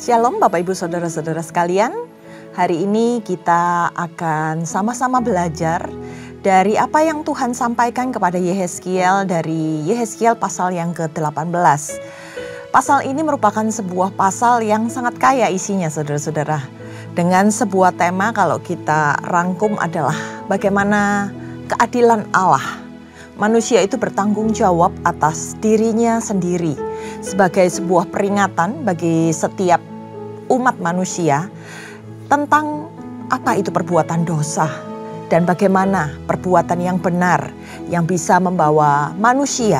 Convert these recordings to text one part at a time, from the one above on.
Shalom Bapak Ibu Saudara-saudara sekalian. Hari ini kita akan sama-sama belajar dari apa yang Tuhan sampaikan kepada Yehezkiel dari Yehezkiel pasal yang ke-18. Pasal ini merupakan sebuah pasal yang sangat kaya isinya saudara-saudara. Dengan sebuah tema kalau kita rangkum adalah bagaimana keadilan Allah. Manusia itu bertanggung jawab atas dirinya sendiri sebagai sebuah peringatan bagi setiap umat manusia tentang apa itu perbuatan dosa dan bagaimana perbuatan yang benar yang bisa membawa manusia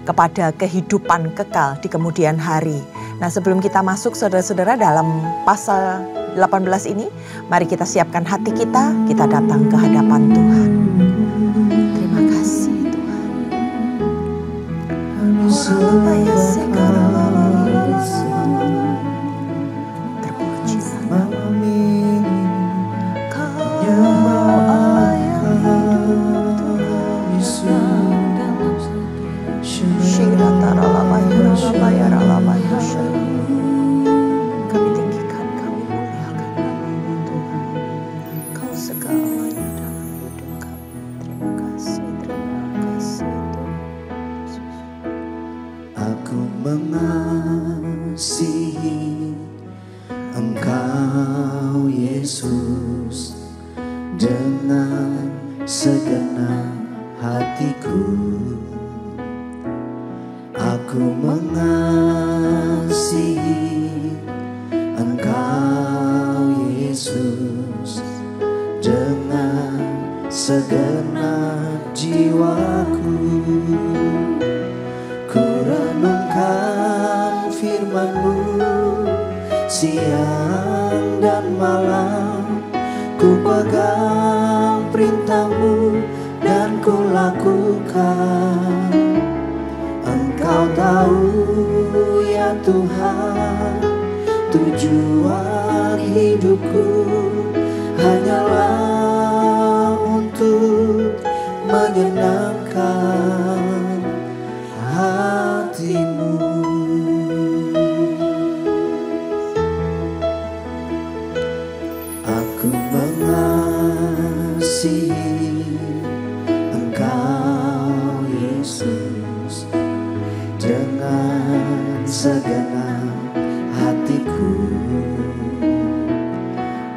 kepada kehidupan kekal di kemudian hari. Nah, sebelum kita masuk saudara-saudara dalam pasal 18 ini, mari kita siapkan hati kita datang ke hadapan Tuhan. Terima kasih Tuhan. Kami tinggikan, kami muliakan nama-Mu Tuhan. Kau segalanya dalam hidup kami. Terima kasih Tuhan. Aku mengasihi Engkau Yesus dengan segenap hatiku. Aku mengasihi Engkau Yesus dengan segenap jiwaku. Ku renungkan firman-Mu siang dan malam. Ku pegang perintah-Mu dan ku lakukan. Engkau tahu ya Tuhan, tujuan hidupku hanyalah untuk menyenangkan hati-Mu. Aku mengasihi Engkau Yesus dengan segenap hatiku.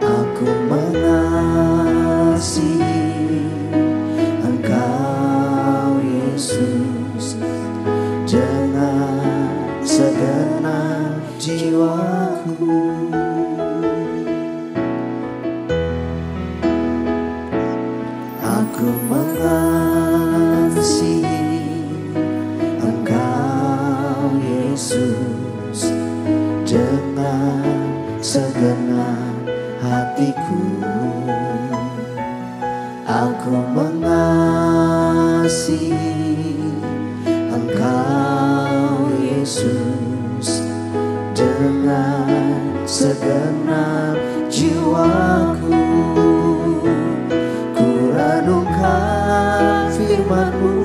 Aku mengasihi Engkau Yesus dengan segenap jiwaku. Aku mengasihi Engkau Yesus dengan segenap hatiku. Aku mengasihi Engkau Yesus dengan segenap jiwaku. Ku renungkan firman-Mu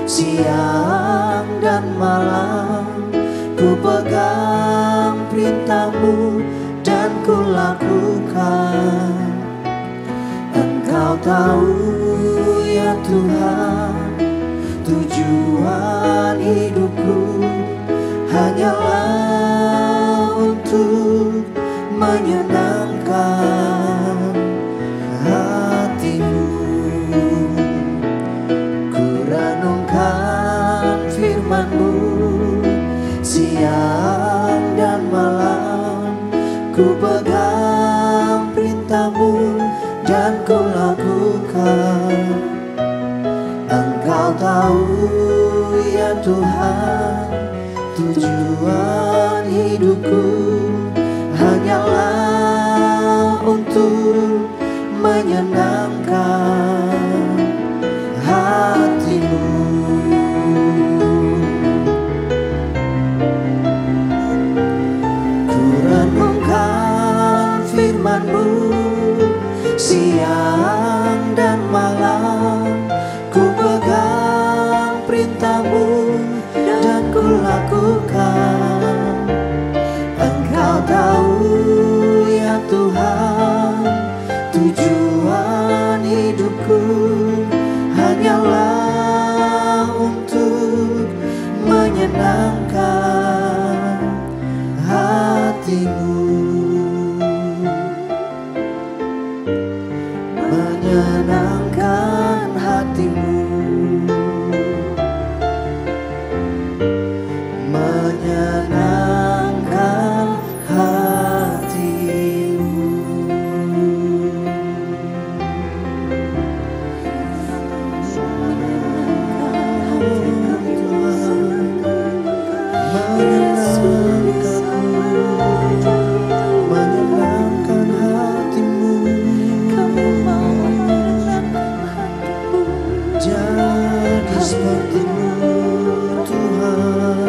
siang dan malam. Ku pegang perintah-Mu dan ku lakukan. Engkau tahu ya Tuhan, tujuan hidupku hanyalah untuk menyenangkan hati-Mu. Ku renungkan firman-Mu siang dan malam. Ku pegang perintah-Mu dan ku lakukan. Engkau tahu ya Tuhan, tujuan hidupku hanyalah untuk menyenangkan hati-Mu. Ku renungkan firman-Mu siang dan malam. Ku pegang perintah-Mu dan ku lakukan. Engkau menyenangkan hatimu, menyenangkan hatimu, menyenangkan hatimu. Menyenangkan hatimu, jadi sepertimu Tuhan.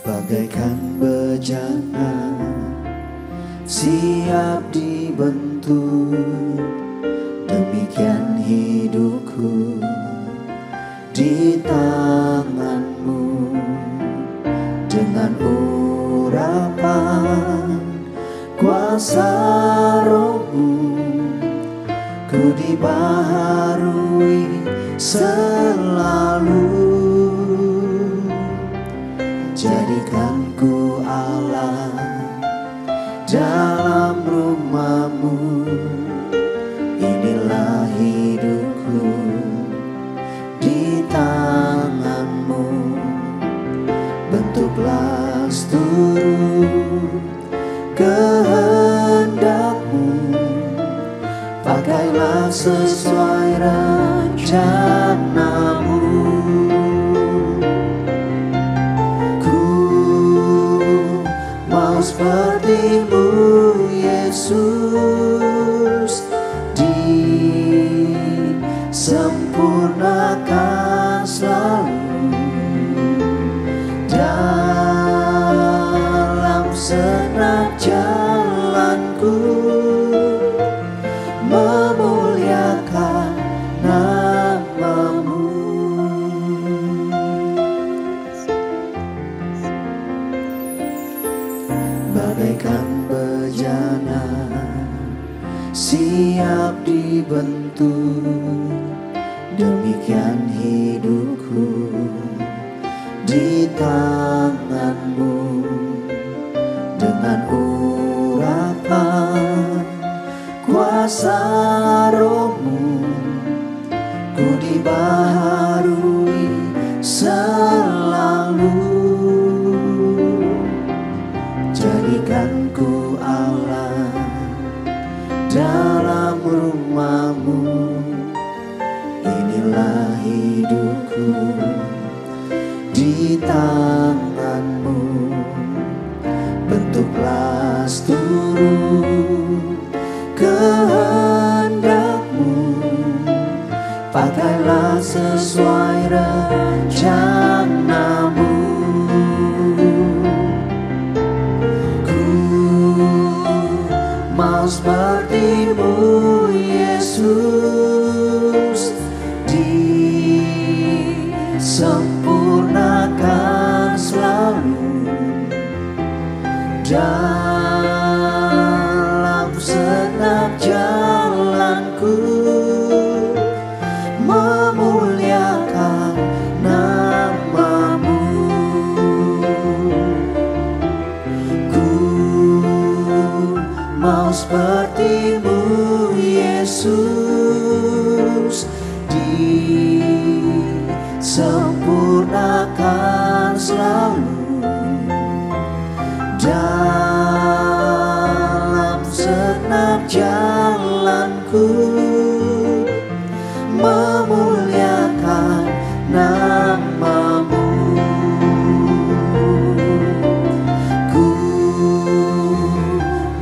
Bagaikan bejana siap dibentuk, demikian hidupku di tanganmu. Dengan urapan kuasa Rohmu, ku dibaharui selalu. Jadikan ku Allah dalam rumah-Mu, inilah hidupku di tangan-Mu. Bentuklah seluruh kehendak-Mu, pakailah sesuai rencana-Mu. Seperti-Mu Yesus, disempurnakan selalu dalam segenap jalanku, memuliakan nama-Mu. Bagaikan bejana siap dibentuk, demikian hidupku di tangan-Mu. Dengan urapan kuasa Roh-Mu, ku dibaharui selalu. Jadikan ku Allah dalam rumah-Mu, inilah hidupku di tangan-Mu. Bentuklah seluruh kehendak-Mu, pakailah sesuai rencana-Mu. Mau seperti-Mu Yesus, disempurnakan selalu dalam segenap jalanku, memuliakan nama-Mu. Mau seperti-Mu Yesus, disempurnakan selalu dalam segenap jalanku, memuliakan nama-Mu.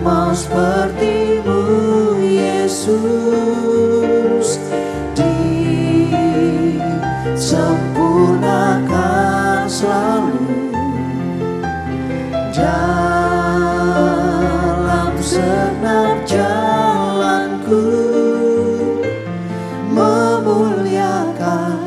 Mau seperti-Mu Yesus, disempurnakan selalu dalam segenap jalanku, memuliakan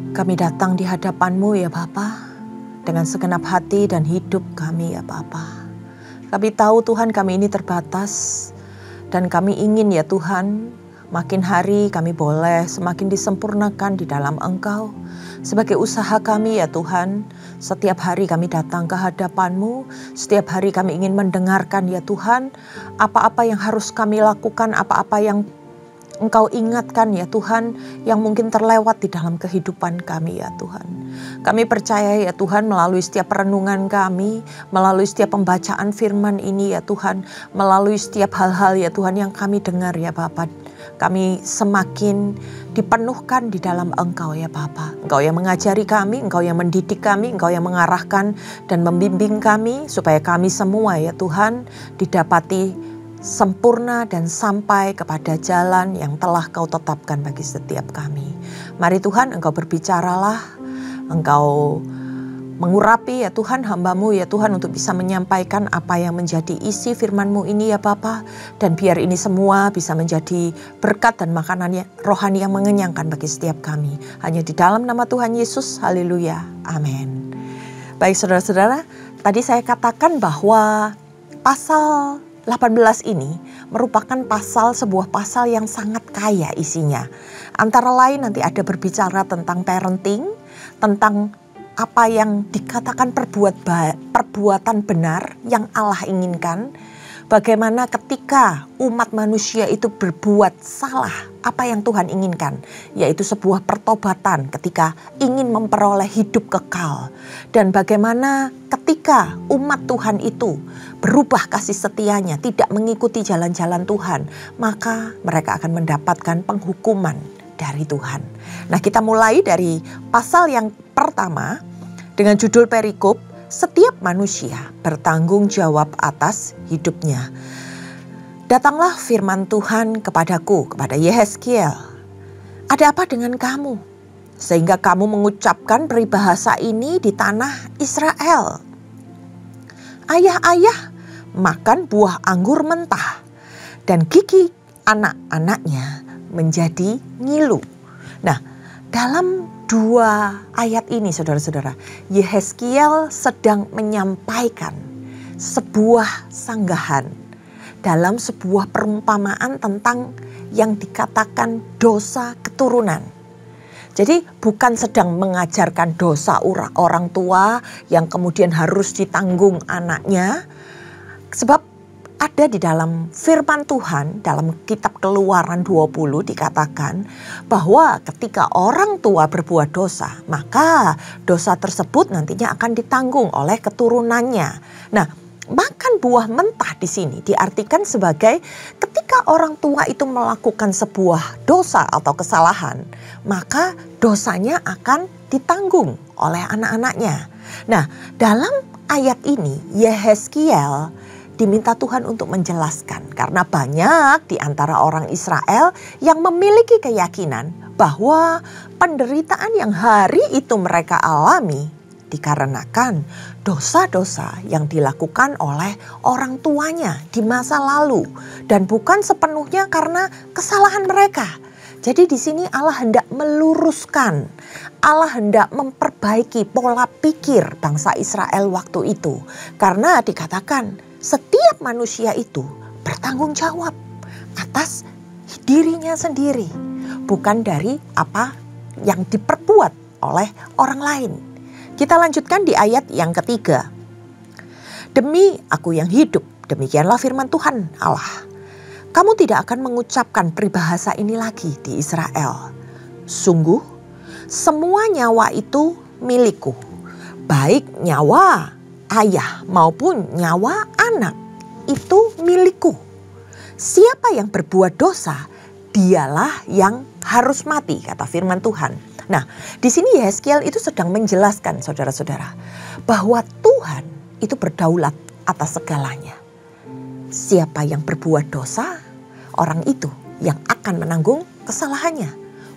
Kami datang di hadapan-Mu ya Bapa, dengan segenap hati dan hidup kami ya Bapa. Kami tahu Tuhan kami ini terbatas, dan kami ingin ya Tuhan, makin hari kami boleh semakin disempurnakan di dalam Engkau. Sebagai usaha kami ya Tuhan, setiap hari kami datang ke hadapan-Mu, setiap hari kami ingin mendengarkan ya Tuhan, apa-apa yang harus kami lakukan, apa-apa yang Engkau ingatkan ya Tuhan, yang mungkin terlewat di dalam kehidupan kami ya Tuhan. Kami percaya ya Tuhan, melalui setiap perenungan kami, melalui setiap pembacaan firman ini ya Tuhan, melalui setiap hal-hal ya Tuhan yang kami dengar ya Bapa, kami semakin dipenuhkan di dalam Engkau ya Bapa. Engkau yang mengajari kami, Engkau yang mendidik kami, Engkau yang mengarahkan dan membimbing kami, supaya kami semua ya Tuhan didapati sempurna dan sampai kepada jalan yang telah Kau tetapkan bagi setiap kami. Mari Tuhan, Engkau berbicaralah, Engkau mengurapi ya Tuhan hamba-Mu ya Tuhan, untuk bisa menyampaikan apa yang menjadi isi firman-Mu ini ya Bapa. Dan biar ini semua bisa menjadi berkat dan makanan rohani yang mengenyangkan bagi setiap kami. Hanya di dalam nama Tuhan Yesus, haleluya, amin. Baik saudara-saudara, tadi saya katakan bahwa pasal 18 ini merupakan sebuah pasal yang sangat kaya isinya. Antara lain nanti ada berbicara tentang parenting, tentang apa yang dikatakan perbuatan benar yang Allah inginkan. Bagaimana ketika umat manusia itu berbuat salah, apa yang Tuhan inginkan, yaitu sebuah pertobatan ketika ingin memperoleh hidup kekal. Dan bagaimana ketika umat Tuhan itu berubah kasih setianya, tidak mengikuti jalan-jalan Tuhan, maka mereka akan mendapatkan penghukuman dari Tuhan. Nah, kita mulai dari pasal yang pertama dengan judul perikop, setiap manusia bertanggung jawab atas hidupnya. Datanglah firman Tuhan kepadaku, kepada Yehezkiel. Ada apa dengan kamu, sehingga kamu mengucapkan peribahasa ini di tanah Israel? Ayah-ayah makan buah anggur mentah, dan gigi anak-anaknya menjadi ngilu. Nah, dalam dua ayat ini saudara-saudara, Yehezkiel sedang menyampaikan sebuah sanggahan dalam sebuah perumpamaan tentang yang dikatakan dosa keturunan. Jadi bukan sedang mengajarkan dosa orang tua yang kemudian harus ditanggung anaknya. Sebab ada di dalam firman Tuhan, dalam kitab Keluaran 20 dikatakan bahwa ketika orang tua berbuat dosa, maka dosa tersebut nantinya akan ditanggung oleh keturunannya. Nah, makan buah mentah di sini diartikan sebagai ketika orang tua itu melakukan sebuah dosa atau kesalahan, maka dosanya akan ditanggung oleh anak-anaknya. Nah, dalam ayat ini Yehezkiel diminta Tuhan untuk menjelaskan, karena banyak di antara orang Israel yang memiliki keyakinan bahwa penderitaan yang hari itu mereka alami dikarenakan dosa-dosa yang dilakukan oleh orang tuanya di masa lalu, dan bukan sepenuhnya karena kesalahan mereka. Jadi di sini Allah hendak meluruskan, Allah hendak memperbaiki pola pikir bangsa Israel waktu itu, karena dikatakan setiap manusia itu bertanggung jawab atas dirinya sendiri, bukan dari apa yang diperbuat oleh orang lain. Kita lanjutkan di ayat yang ketiga. Demi aku yang hidup, demikianlah firman Tuhan Allah, kamu tidak akan mengucapkan peribahasa ini lagi di Israel. Sungguh, semua nyawa itu milikku, baik nyawa ayah maupun nyawa anak itu milikku. Siapa yang berbuat dosa, dialah yang harus mati, kata firman Tuhan. Nah, di sini Yehezkiel itu sedang menjelaskan saudara-saudara bahwa Tuhan itu berdaulat atas segalanya. Siapa yang berbuat dosa, orang itu yang akan menanggung kesalahannya,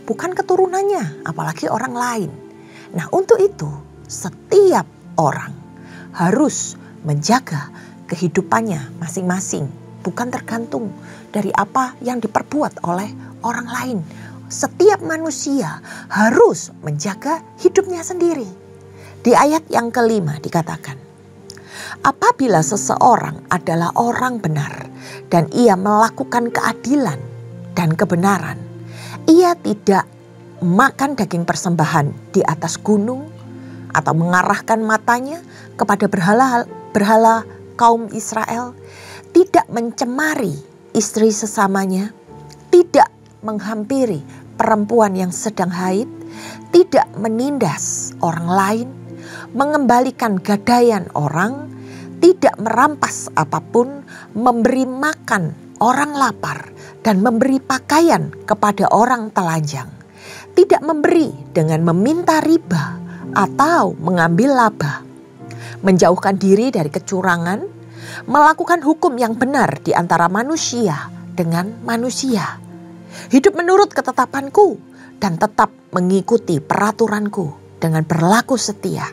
bukan keturunannya, apalagi orang lain. Nah, untuk itu setiap orang harus menjaga kehidupannya masing-masing, bukan tergantung dari apa yang diperbuat oleh orang lain. setiap manusia harus menjaga hidupnya sendiri. Di ayat yang kelima dikatakan, apabila seseorang adalah orang benar dan ia melakukan keadilan dan kebenaran, ia tidak makan daging persembahan di atas gunung atau mengarahkan matanya kepada berhala kaum Israel, tidak mencemari istri sesamanya, tidak menghampiri perempuan yang sedang haid, tidak menindas orang lain, mengembalikan gadaian orang, tidak merampas apapun, memberi makan orang lapar, dan memberi pakaian kepada orang telanjang, tidak memberi dengan meminta riba atau mengambil laba, menjauhkan diri dari kecurangan, melakukan hukum yang benar di antara manusia dengan manusia, hidup menurut ketetapanku dan tetap mengikuti peraturanku dengan berlaku setia.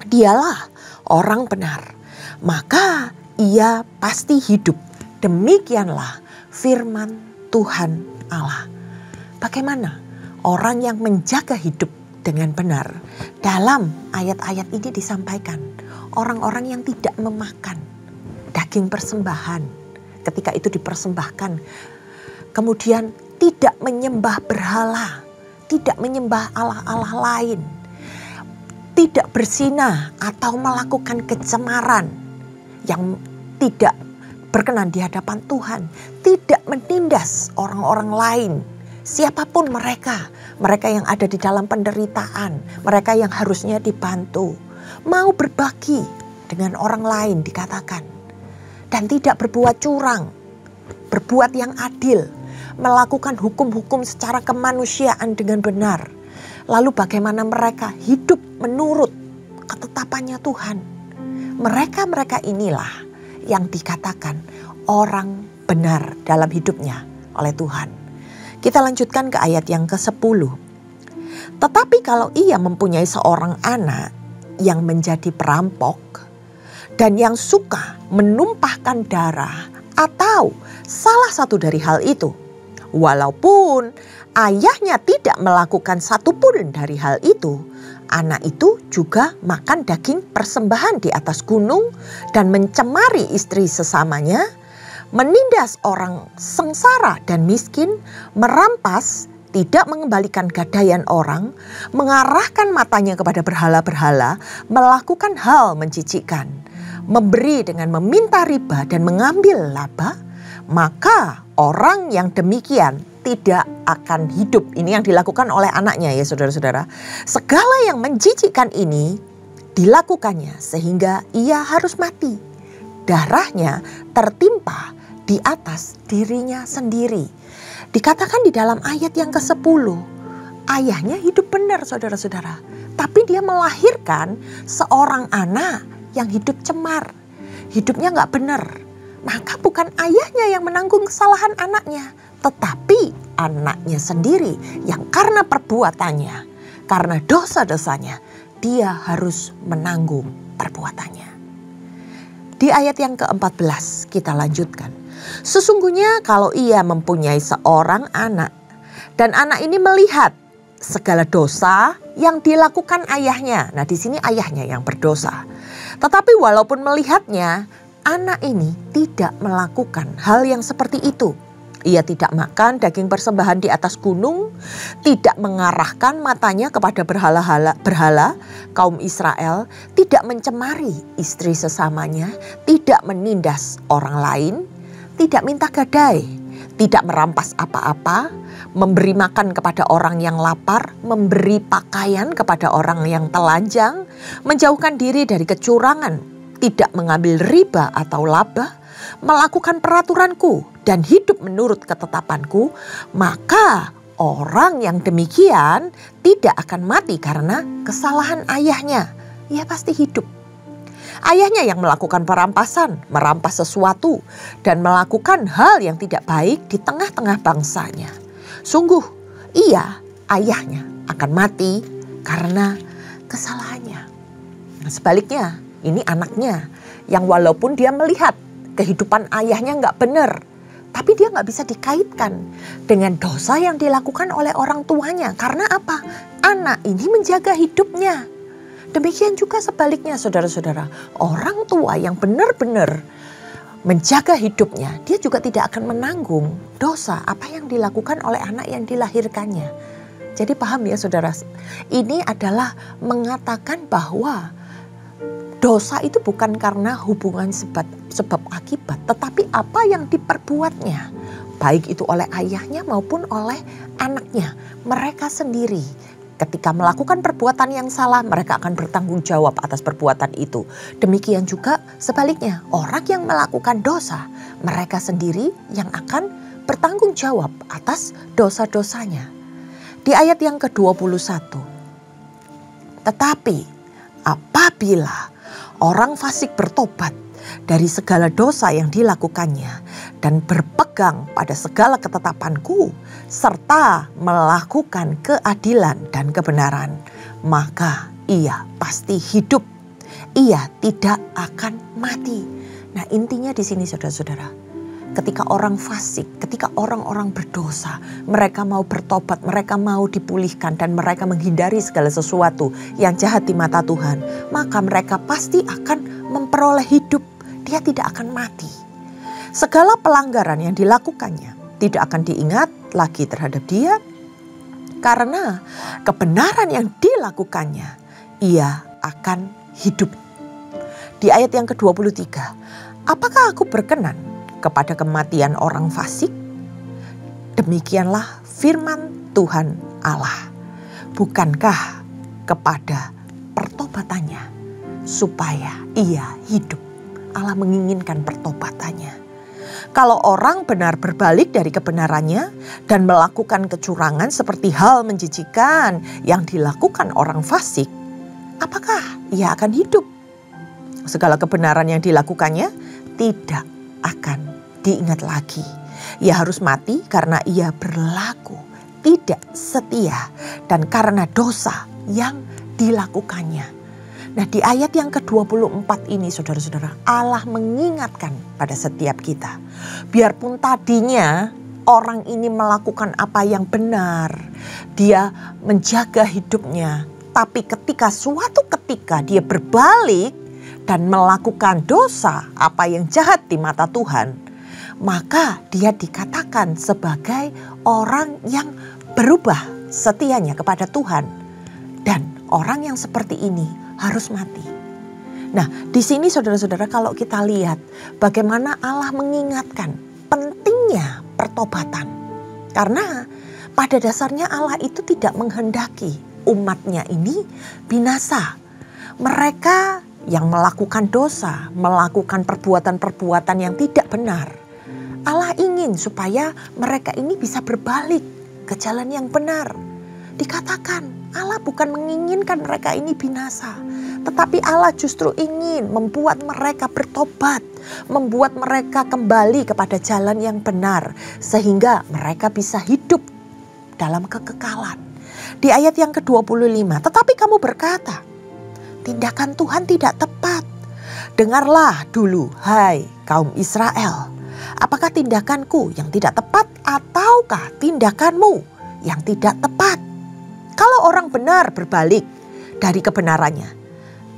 Dialah orang benar, maka ia pasti hidup. Demikianlah firman Tuhan Allah. Bagaimana orang yang menjaga hidup dengan benar? Dalam ayat-ayat ini disampaikan, orang-orang yang tidak memakan daging persembahan ketika itu dipersembahkan, kemudian tidak menyembah berhala, tidak menyembah allah-allah lain, tidak berzinah atau melakukan kecemaran yang tidak berkenan di hadapan Tuhan, tidak menindas orang-orang lain, siapapun mereka yang ada di dalam penderitaan, mereka yang harusnya dibantu, mau berbagi dengan orang lain dikatakan, dan tidak berbuat curang, berbuat yang adil, melakukan hukum-hukum secara kemanusiaan dengan benar. Lalu bagaimana mereka hidup menurut ketetapannya Tuhan? Mereka inilah yang dikatakan orang benar dalam hidupnya oleh Tuhan. Kita lanjutkan ke ayat yang ke-10. Tetapi kalau ia mempunyai seorang anak yang menjadi perampok dan yang suka menumpahkan darah atau salah satu dari hal itu, walaupun ayahnya tidak melakukan satupun dari hal itu, anak itu juga makan daging persembahan di atas gunung dan mencemari istri sesamanya, menindas orang sengsara dan miskin, merampas, tidak mengembalikan gadaian orang, mengarahkan matanya kepada berhala-berhala, melakukan hal menjijikkan, memberi dengan meminta riba dan mengambil laba, maka orang yang demikian tidak akan hidup. Ini yang dilakukan oleh anaknya ya saudara-saudara. Segala yang menjijikkan ini dilakukannya sehingga ia harus mati. Darahnya tertimpa di atas dirinya sendiri. Dikatakan di dalam ayat yang ke-10, ayahnya hidup benar saudara-saudara. Tapi dia melahirkan seorang anak yang hidup cemar. Hidupnya gak benar. Maka bukan ayahnya yang menanggung kesalahan anaknya, tetapi anaknya sendiri yang karena perbuatannya, karena dosa-dosanya, dia harus menanggung perbuatannya. Di ayat yang ke-14 kita lanjutkan. Sesungguhnya kalau ia mempunyai seorang anak dan anak ini melihat segala dosa yang dilakukan ayahnya. Nah, di sini ayahnya yang berdosa. Tetapi walaupun melihatnya, anak ini tidak melakukan hal yang seperti itu. Ia tidak makan daging persembahan di atas gunung, tidak mengarahkan matanya kepada berhala kaum Israel, tidak mencemari istri sesamanya, tidak menindas orang lain, tidak minta gadai, tidak merampas apa-apa, memberi makan kepada orang yang lapar, memberi pakaian kepada orang yang telanjang, menjauhkan diri dari kecurangan, tidak mengambil riba atau laba, melakukan peraturanku dan hidup menurut ketetapanku, maka orang yang demikian tidak akan mati karena kesalahan ayahnya. Ia pasti hidup. Ayahnya yang melakukan perampasan, merampas sesuatu, dan melakukan hal yang tidak baik di tengah-tengah bangsanya. Sungguh, ayahnya akan mati karena kesalahannya. Nah, sebaliknya, ini anaknya yang walaupun dia melihat kehidupan ayahnya nggak benar, Tapi dia nggak bisa dikaitkan dengan dosa yang dilakukan oleh orang tuanya. Karena apa? Anak ini menjaga hidupnya. Demikian juga sebaliknya saudara-saudara. Orang tua yang benar-benar menjaga hidupnya, dia juga tidak akan menanggung dosa apa yang dilakukan oleh anak yang dilahirkannya. Jadi paham ya saudara, ini adalah mengatakan bahwa dosa itu bukan karena hubungan sebab akibat, tetapi apa yang diperbuatnya, baik itu oleh ayahnya maupun oleh anaknya. Mereka sendiri ketika melakukan perbuatan yang salah, mereka akan bertanggung jawab atas perbuatan itu. Demikian juga sebaliknya, orang yang melakukan dosa, mereka sendiri yang akan bertanggung jawab atas dosa-dosanya. Di ayat yang ke-21, tetapi apabila orang fasik bertobat dari segala dosa yang dilakukannya dan berpegang pada segala ketetapanku serta melakukan keadilan dan kebenaran, maka ia pasti hidup. Ia tidak akan mati. Nah, intinya di sini saudara-saudara, ketika orang fasik, ketika orang-orang berdosa, mereka mau bertobat, mereka mau dipulihkan dan mereka menghindari segala sesuatu yang jahat di mata Tuhan, maka mereka pasti akan memperoleh hidup. Dia tidak akan mati. Segala pelanggaran yang dilakukannya tidak akan diingat lagi terhadap dia, karena kebenaran yang dilakukannya, ia akan hidup. Di ayat yang ke-23, apakah aku berkenan kepada kematian orang fasik? Demikianlah firman Tuhan Allah. Bukankah kepada pertobatannya supaya ia hidup? Allah menginginkan pertobatannya. Kalau orang benar berbalik dari kebenarannya dan melakukan kecurangan seperti hal menjijikan yang dilakukan orang fasik, apakah ia akan hidup? Segala kebenaran yang dilakukannya tidak akan diingat lagi. Ia harus mati karena ia berlaku tidak setia dan karena dosa yang dilakukannya. Nah, di ayat yang ke-24 ini saudara-saudara, Allah mengingatkan pada setiap kita. Biarpun tadinya orang ini melakukan apa yang benar, dia menjaga hidupnya, tapi suatu ketika dia berbalik dan melakukan dosa apa yang jahat di mata Tuhan, maka dia dikatakan sebagai orang yang berubah setianya kepada Tuhan. Dan orang yang seperti ini harus mati. Nah, di sini saudara-saudara, kalau kita lihat bagaimana Allah mengingatkan pentingnya pertobatan. Karena pada dasarnya Allah itu tidak menghendaki umatnya ini binasa. Mereka yang melakukan dosa, melakukan perbuatan-perbuatan yang tidak benar, Allah ingin supaya mereka ini bisa berbalik ke jalan yang benar. Dikatakan Allah bukan menginginkan mereka ini binasa, tetapi Allah justru ingin membuat mereka bertobat, membuat mereka kembali kepada jalan yang benar, sehingga mereka bisa hidup dalam kekekalan. Di ayat yang ke-25, tetapi kamu berkata, tindakan Tuhan tidak tepat. Dengarlah dulu, hai kaum Israel. Apakah tindakanku yang tidak tepat ataukah tindakanmu yang tidak tepat? Kalau orang benar berbalik dari kebenarannya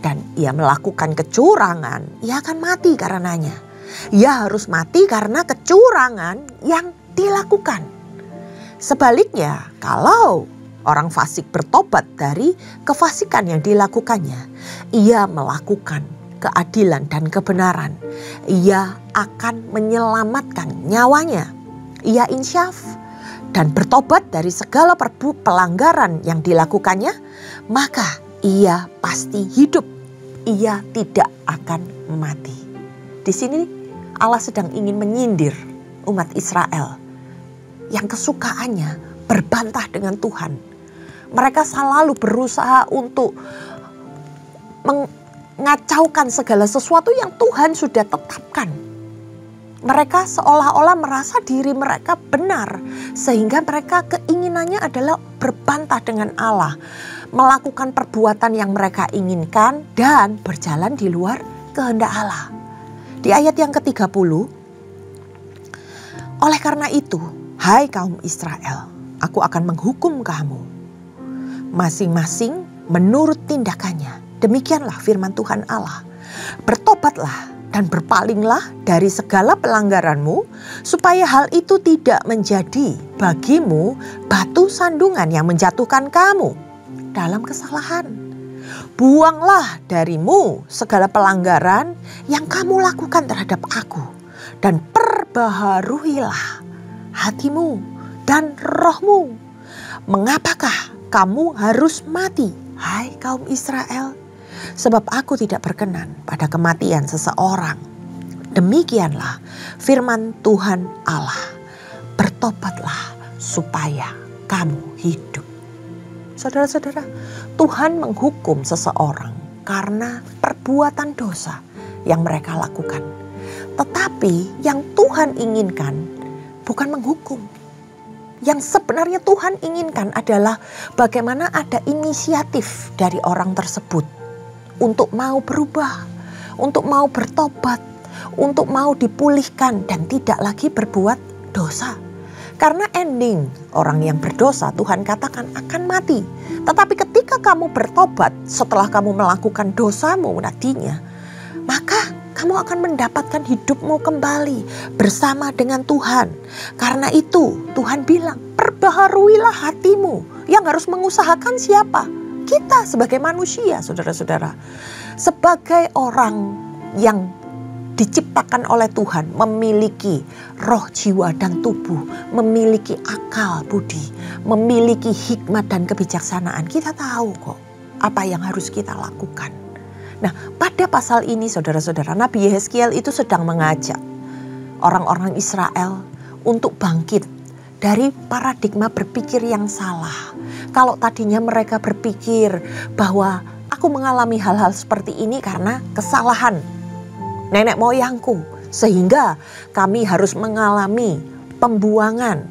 dan ia melakukan kecurangan, ia akan mati karenanya. Ia harus mati karena kecurangan yang dilakukan. Sebaliknya, kalau orang fasik bertobat dari kefasikan yang dilakukannya, ia melakukan keadilan dan kebenaran. Ia akan menyelamatkan nyawanya. Ia insyaf dan bertobat dari segala pelanggaran yang dilakukannya, maka ia pasti hidup. Ia tidak akan mati. Di sini Allah sedang ingin menyindir umat Israel yang kesukaannya berbantah dengan Tuhan. Mereka selalu berusaha untuk mengacaukan segala sesuatu yang Tuhan sudah tetapkan. Mereka seolah-olah merasa diri mereka benar, sehingga mereka keinginannya adalah berbantah dengan Allah, melakukan perbuatan yang mereka inginkan dan berjalan di luar kehendak Allah. Di ayat yang ke-30, Oleh karena itu, hai kaum Israel, aku akan menghukum kamu masing-masing menurut tindakannya. Demikianlah firman Tuhan Allah. Bertobatlah dan berpalinglah dari segala pelanggaranmu, supaya hal itu tidak menjadi bagimu batu sandungan yang menjatuhkan kamu dalam kesalahan. Buanglah darimu segala pelanggaran yang kamu lakukan terhadap aku, dan perbaharuilah hatimu dan rohmu. Mengapakah kamu harus mati, hai kaum Israel? Sebab aku tidak berkenan pada kematian seseorang. Demikianlah firman Tuhan Allah. Bertobatlah supaya kamu hidup. Saudara-saudara, Tuhan menghukum seseorang karena perbuatan dosa yang mereka lakukan. Tetapi yang Tuhan inginkan bukan menghukum. Yang sebenarnya Tuhan inginkan adalah bagaimana ada inisiatif dari orang tersebut untuk mau berubah, untuk mau bertobat, untuk mau dipulihkan dan tidak lagi berbuat dosa. Karena ending orang yang berdosa Tuhan katakan akan mati. Tetapi ketika kamu bertobat setelah kamu melakukan dosamu tadinya, maka kamu akan mendapatkan hidupmu kembali bersama dengan Tuhan. Karena itu Tuhan bilang, perbaharuilah hatimu. Yang harus mengusahakan siapa? Kita sebagai manusia, saudara-saudara. Sebagai orang yang diciptakan oleh Tuhan, memiliki roh, jiwa, dan tubuh, memiliki akal, budi, memiliki hikmat dan kebijaksanaan. Kita tahu kok apa yang harus kita lakukan. Nah, pada pasal ini saudara-saudara, Nabi Yehezkiel itu sedang mengajak orang-orang Israel untuk bangkit dari paradigma berpikir yang salah. Kalau tadinya mereka berpikir bahwa aku mengalami hal-hal seperti ini karena kesalahan nenek moyangku, sehingga kami harus mengalami pembuangan,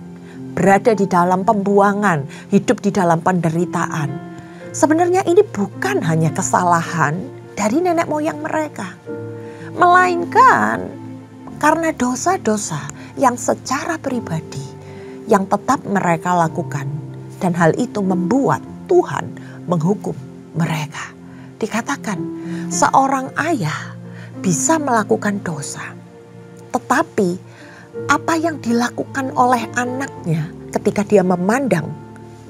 berada di dalam pembuangan, hidup di dalam penderitaan. Sebenarnya ini bukan hanya kesalahan dari nenek moyang mereka, melainkan karena dosa-dosa yang secara pribadi yang tetap mereka lakukan, dan hal itu membuat Tuhan menghukum mereka. Dikatakan seorang ayah bisa melakukan dosa, tetapi apa yang dilakukan oleh anaknya ketika dia memandang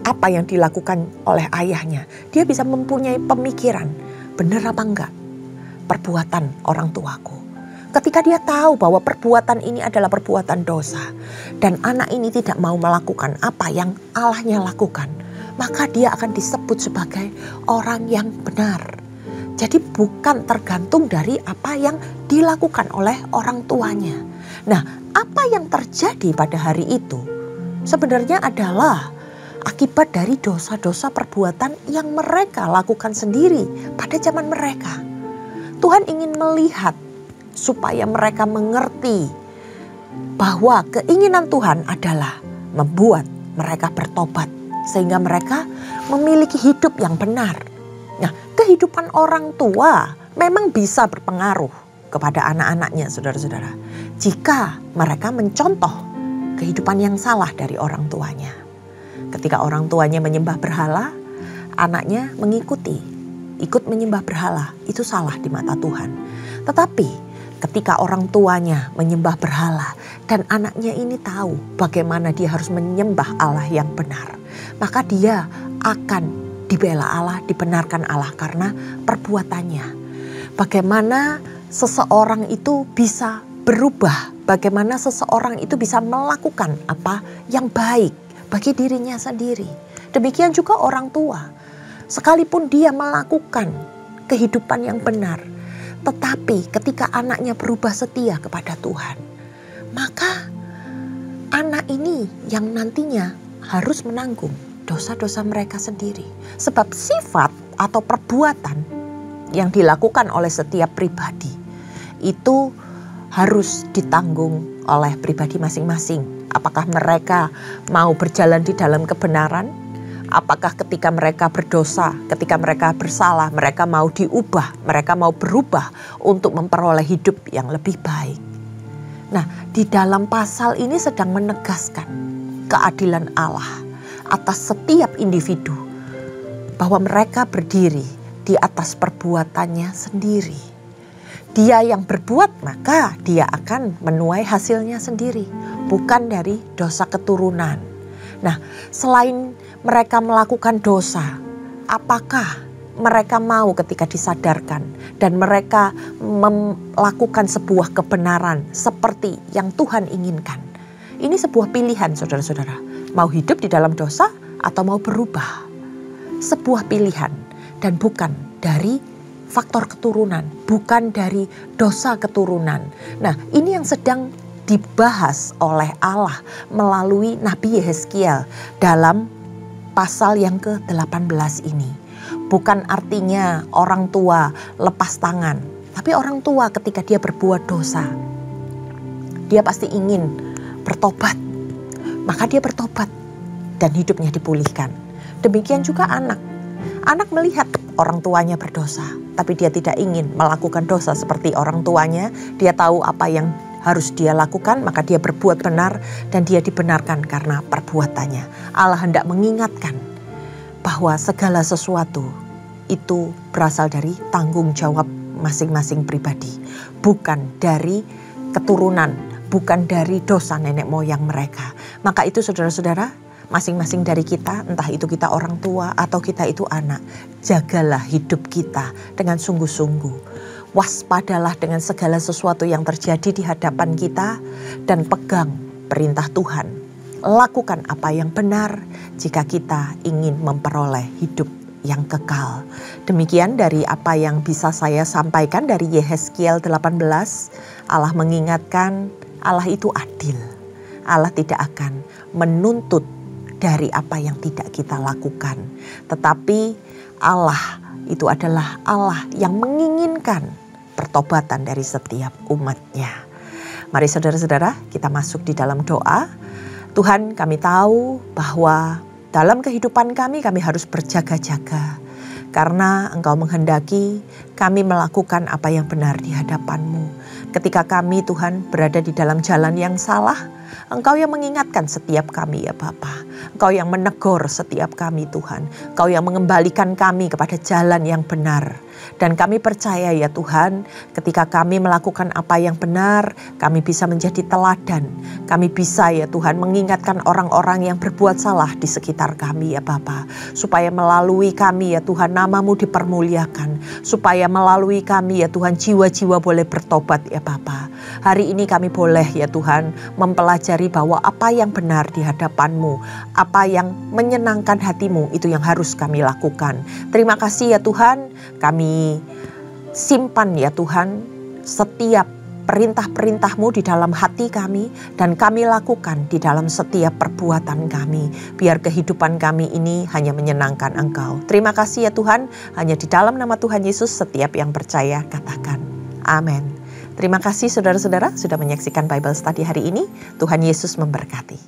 apa yang dilakukan oleh ayahnya, dia bisa mempunyai pemikiran, benar apa enggak perbuatan orang tuaku. Ketika dia tahu bahwa perbuatan ini adalah perbuatan dosa dan anak ini tidak mau melakukan apa yang Allahnya lakukan, maka dia akan disebut sebagai orang yang benar. Jadi bukan tergantung dari apa yang dilakukan oleh orang tuanya. Nah, apa yang terjadi pada hari itu sebenarnya adalah akibat dari dosa-dosa perbuatan yang mereka lakukan sendiri pada zaman mereka. Tuhan ingin melihat supaya mereka mengerti bahwa keinginan Tuhan adalah membuat mereka bertobat sehingga mereka memiliki hidup yang benar. Nah, kehidupan orang tua memang bisa berpengaruh kepada anak-anaknya, saudara-saudara, jika mereka mencontoh kehidupan yang salah dari orang tuanya. Ketika orang tuanya menyembah berhala, anaknya mengikuti, ikut menyembah berhala, itu salah di mata Tuhan. Tetapi ketika orang tuanya menyembah berhala dan anaknya ini tahu bagaimana dia harus menyembah Allah yang benar, maka dia akan dibela Allah, dibenarkan Allah karena perbuatannya. Bagaimana seseorang itu bisa berubah, bagaimana seseorang itu bisa melakukan apa yang baik bagi dirinya sendiri. Demikian juga orang tua, sekalipun dia melakukan kehidupan yang benar, tetapi ketika anaknya berubah setia kepada Tuhan, maka anak ini yang nantinya harus menanggung dosa-dosa mereka sendiri. Sebab sifat atau perbuatan yang dilakukan oleh setiap pribadi itu harus ditanggung oleh pribadi masing-masing. Apakah mereka mau berjalan di dalam kebenaran? Apakah ketika mereka berdosa, ketika mereka bersalah, mereka mau diubah, mereka mau berubah untuk memperoleh hidup yang lebih baik. Nah, di dalam pasal ini sedang menegaskan keadilan Allah atas setiap individu, bahwa mereka berdiri di atas perbuatannya sendiri. Dia yang berbuat, maka dia akan menuai hasilnya sendiri, bukan dari dosa keturunan. Nah, selain mereka melakukan dosa, apakah mereka mau ketika disadarkan dan mereka melakukan sebuah kebenaran seperti yang Tuhan inginkan? Ini sebuah pilihan, saudara-saudara. Mau hidup di dalam dosa atau mau berubah? Sebuah pilihan dan bukan dari faktor keturunan, bukan dari dosa keturunan. Nah, ini yang sedang dibahas oleh Allah melalui Nabi Yehezkiel dalam pasal yang ke-18 ini. Bukan artinya orang tua lepas tangan, tapi orang tua ketika dia berbuat dosa, dia pasti ingin bertobat. Maka dia bertobat dan hidupnya dipulihkan. Demikian juga anak. Anak melihat orang tuanya berdosa, tapi dia tidak ingin melakukan dosa seperti orang tuanya. Dia tahu apa yang harus dia lakukan, maka dia berbuat benar dan dia dibenarkan karena perbuatannya. Allah hendak mengingatkan bahwa segala sesuatu itu berasal dari tanggung jawab masing-masing pribadi, bukan dari keturunan, bukan dari dosa nenek moyang mereka. Maka itu saudara-saudara, masing-masing dari kita, entah itu kita orang tua atau kita itu anak, jagalah hidup kita dengan sungguh-sungguh. Waspadalah dengan segala sesuatu yang terjadi di hadapan kita dan pegang perintah Tuhan. Lakukan apa yang benar jika kita ingin memperoleh hidup yang kekal. Demikian dari apa yang bisa saya sampaikan dari Yehezkiel 18. Allah mengingatkan, Allah itu adil. Allah tidak akan menuntut dari apa yang tidak kita lakukan. Tetapi Allah itu adalah Allah yang menginginkan pertobatan dari setiap umatnya. Mari saudara-saudara, kita masuk di dalam doa. Tuhan, kami tahu bahwa dalam kehidupan kami harus berjaga-jaga. Karena Engkau menghendaki kami melakukan apa yang benar di hadapan-Mu. Ketika kami Tuhan berada di dalam jalan yang salah, Engkau yang mengingatkan setiap kami ya Bapa. Engkau yang menegur setiap kami Tuhan. Engkau yang mengembalikan kami kepada jalan yang benar. Dan kami percaya ya Tuhan, ketika kami melakukan apa yang benar, kami bisa menjadi teladan. Kami bisa ya Tuhan mengingatkan orang-orang yang berbuat salah di sekitar kami ya Bapa. Supaya melalui kami ya Tuhan nama-Mu dipermuliakan. Supaya melalui kami ya Tuhan jiwa-jiwa boleh bertobat ya Bapa. Hari ini kami boleh ya Tuhan mempelajari bahwa apa yang benar di hadapan-Mu, apa yang menyenangkan hati-Mu itu yang harus kami lakukan. Terima kasih ya Tuhan, kami simpan ya Tuhan setiap perintah-perintah-Mu di dalam hati kami dan kami lakukan di dalam setiap perbuatan kami. Biar kehidupan kami ini hanya menyenangkan Engkau. Terima kasih ya Tuhan, hanya di dalam nama Tuhan Yesus setiap yang percaya katakan amin. Terima kasih saudara-saudara sudah menyaksikan Bible Study hari ini. Tuhan Yesus memberkati.